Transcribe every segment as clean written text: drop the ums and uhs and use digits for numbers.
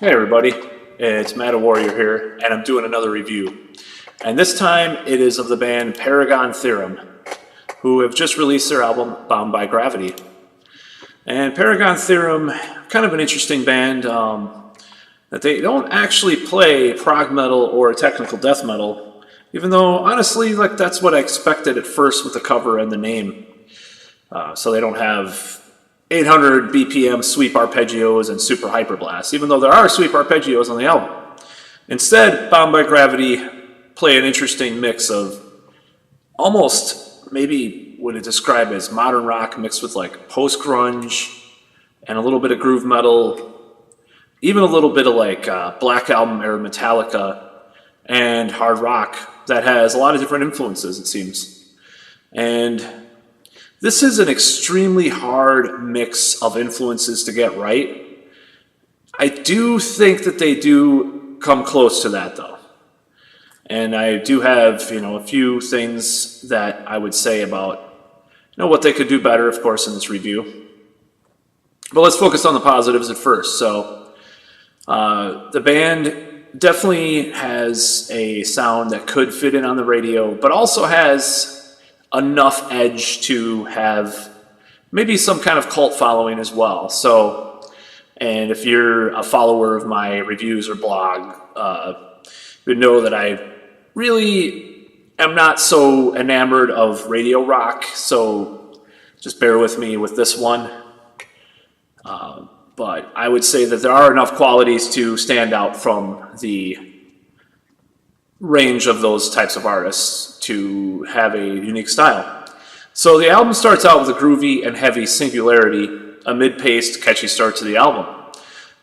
Hey everybody, it's Matt Warrior here, and I'm doing another review. And this time it is of the band Paragon Theorem, who have just released their album Bound by Gravity. And Paragon Theorem, kind of an interesting band, that they don't actually play prog metal or technical death metal, even though honestly, like, that's what I expected at first with the cover and the name. So they don't have 800 BPM sweep arpeggios and super hyperblasts, even though there are sweep arpeggios on the album. Instead, Bound by Gravity play an interesting mix of almost, maybe would it describe as modern rock mixed with like post-grunge and a little bit of groove metal, even a little bit of like Black Album era Metallica and hard rock that has a lot of different influences, it seems. And this is an extremely hard mix of influences to get right. I do think that they do come close to that though. And I do have, a few things that I would say about, what they could do better, of course, in this review. But let's focus on the positives at first. So the band definitely has a sound that could fit in on the radio, but also has enough edge to have maybe some kind of cult following as well. So, and if you're a follower of my reviews or blog, you know that I really am not so enamored of radio rock, so just bear with me with this one. But I would say that there are enough qualities to stand out from the range of those types of artists to have a unique style. So the album starts out with a groovy and heavy Singularity, a mid-paced, catchy start to the album.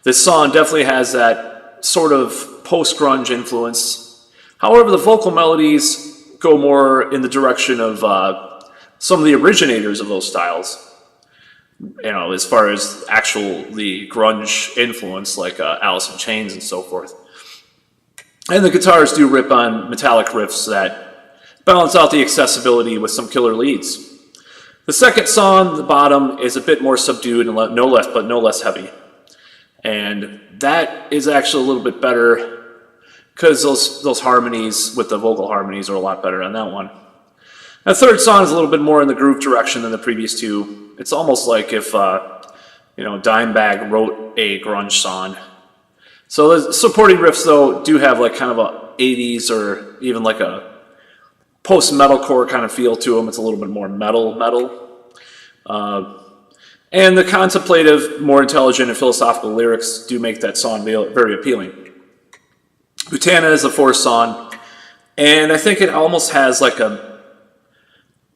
This song definitely has that sort of post-grunge influence. However, the vocal melodies go more in the direction of some of the originators of those styles. As far as the grunge influence, like Alice in Chains and so forth. And the guitars do rip on metallic riffs that balance out the accessibility with some killer leads. The second song, the bottom, is a bit more subdued and no less heavy. And that is actually a little bit better because those harmonies with the vocal harmonies are a lot better on that one. The third song is a little bit more in the groove direction than the previous two. It's almost like if Dimebag wrote a grunge song. So the supporting riffs, though, do have like kind of a 80s or even like a post-metalcore kind of feel to them. It's a little bit more metal. And the contemplative, more intelligent and philosophical lyrics do make that song very appealing. Utana is the fourth song, and I think it almost has like a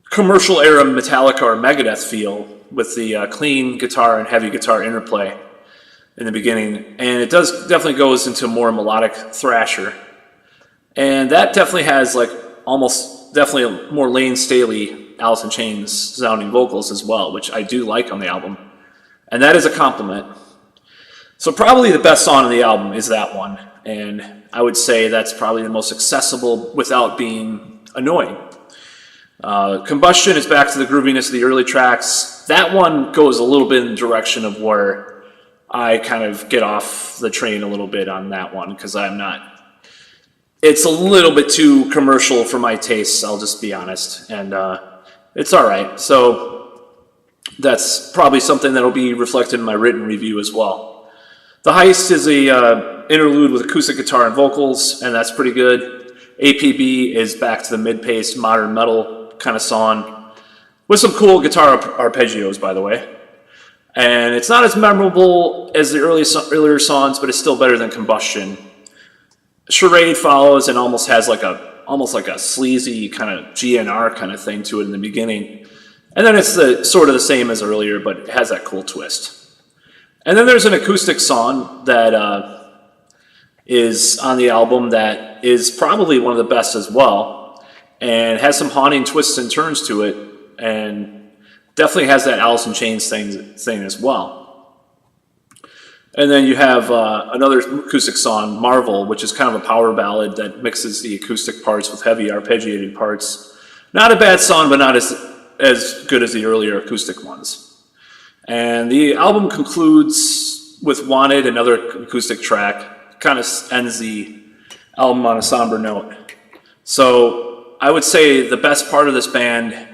commercial era Metallica or Megadeth feel with the clean guitar and heavy guitar interplay in the beginning, and it definitely goes into more melodic thrasher, and that definitely has like definitely a more Lane Staley, Alice in Chains sounding vocals as well, which I do like on the album, and that is a compliment. So probably the best song on the album is that one, and I would say that's probably the most accessible without being annoying. Combustion is back to the grooviness of the early tracks. That one goes a little bit in the direction of where I kind of get off the train a little bit on that one because it's a little bit too commercial for my tastes, I'll just be honest, and it's all right. So that's probably something that'll be reflected in my written review as well. The Heist is a interlude with acoustic guitar and vocals, and that's pretty good. APB is back to the mid-paced modern metal kind of song with some cool guitar arpeggios, by the way. And it's not as memorable as the earlier songs, but it's still better than Combustion. Charade follows and almost has like a sleazy kind of GNR kind of thing to it in the beginning. And then it's sort of the same as earlier, but it has that cool twist. And then there's an acoustic song that is on the album that is probably one of the best as well, and has some haunting twists and turns to it, and definitely has that Alice in Chains thing as well. And then you have another acoustic song, Marvel, which is kind of a power ballad that mixes the acoustic parts with heavy arpeggiated parts. Not a bad song, but not as good as the earlier acoustic ones. And the album concludes with Wanted, another acoustic track, kind of ends the album on a somber note. So I would say the best part of this band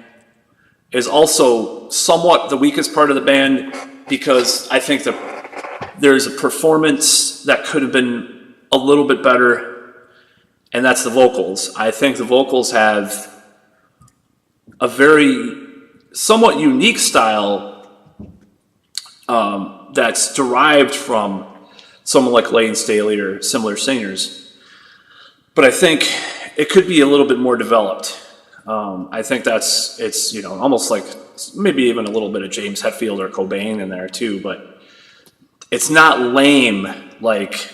is also somewhat the weakest part of the band, because I think that there's a performance that could have been a little bit better, and that's the vocals. I think the vocals have a very somewhat unique style that's derived from someone like Lane Staley or similar singers. But I think it could be a little bit more developed. I think it's you know, almost like maybe even a little bit of James Hetfield or Cobain in there too, but it's not lame like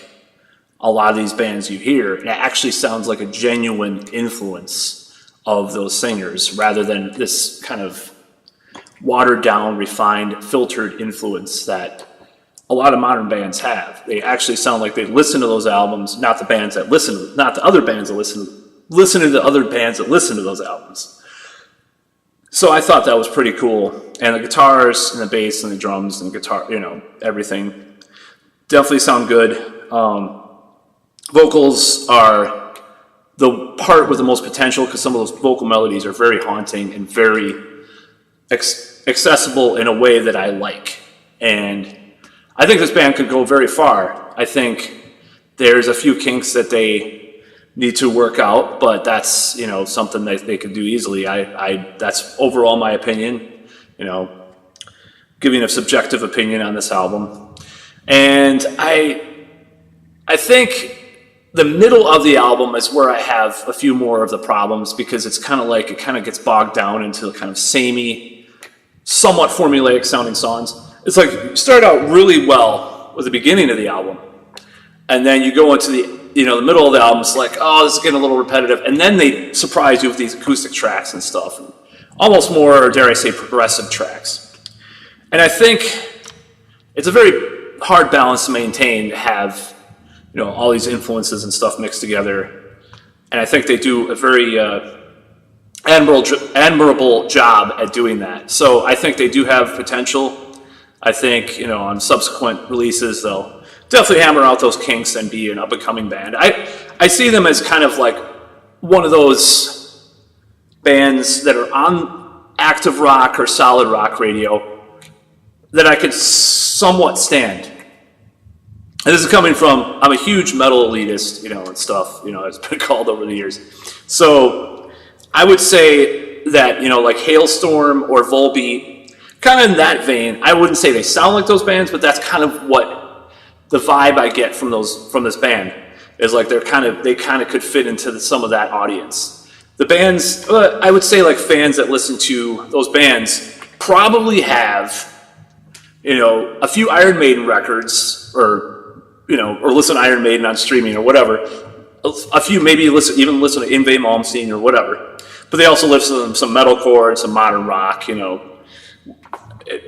a lot of these bands you hear. It actually sounds like a genuine influence of those singers rather than this kind of watered down, refined, filtered influence that a lot of modern bands have. They actually sound like they listen to those albums, not the bands that listen, not the other bands that listen to the other bands that listen to those albums. So I thought that was pretty cool. And the guitars and the bass and the drums and the guitar, you know, everything definitely sound good. Vocals are the part with the most potential, because some of those vocal melodies are very haunting and very accessible in a way that I like. And I think this band could go very far. I think there's a few kinks that they need to work out, but that's, you know, something that they could do easily. That's overall my opinion, you know, giving a subjective opinion on this album. And I think the middle of the album is where I have a few more of the problems, because it's kind of like it kind of gets bogged down into kind of samey, somewhat formulaic sounding songs. It's like you start out really well with the beginning of the album, and then you go into the middle of the album. It's like, oh, this is getting a little repetitive, and then they surprise you with these acoustic tracks and stuff, and almost more, dare I say, progressive tracks. And I think it's a very hard balance to maintain, to have, you know, all these influences and stuff mixed together. And I think they do a very admirable job at doing that. So I think they do have potential. I think, you know, on subsequent releases, they'll definitely hammer out those kinks and be an up-and-coming band. I see them as kind of like one of those bands that are on active rock or solid rock radio that I could somewhat stand. And this is coming from, I'm a huge metal elitist, you know, and stuff, you know, it's been called over the years. So I would say that, you know, like Hailstorm or Volbeat, kind of in that vein. I wouldn't say they sound like those bands, but that's kind of what the vibe I get from this band is. Like they kind of could fit into some of that audience. The bands, I would say, like fans that listen to those bands probably have, you know, a few Iron Maiden records, or, you know, or listen to Iron Maiden on streaming or whatever. A few maybe even listen to Yngwie Malmsteen or whatever. But they also listen to some metalcore and some modern rock, you know,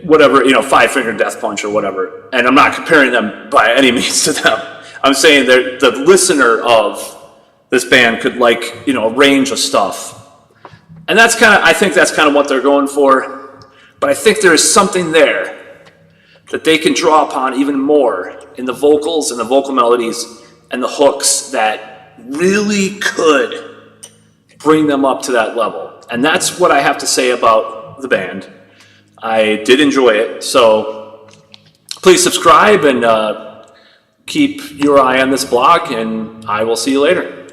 whatever, you know, Five Finger Death Punch or whatever. And I'm not comparing them by any means to them. I'm saying that the listener of this band could like, you know, a range of stuff. And that's kind of, I think that's kind of what they're going for. But I think there is something there that they can draw upon even more in the vocals and the vocal melodies and the hooks that really could bring them up to that level. And that's what I have to say about the band. I did enjoy it, so please subscribe and keep your eye on this blog, and I will see you later.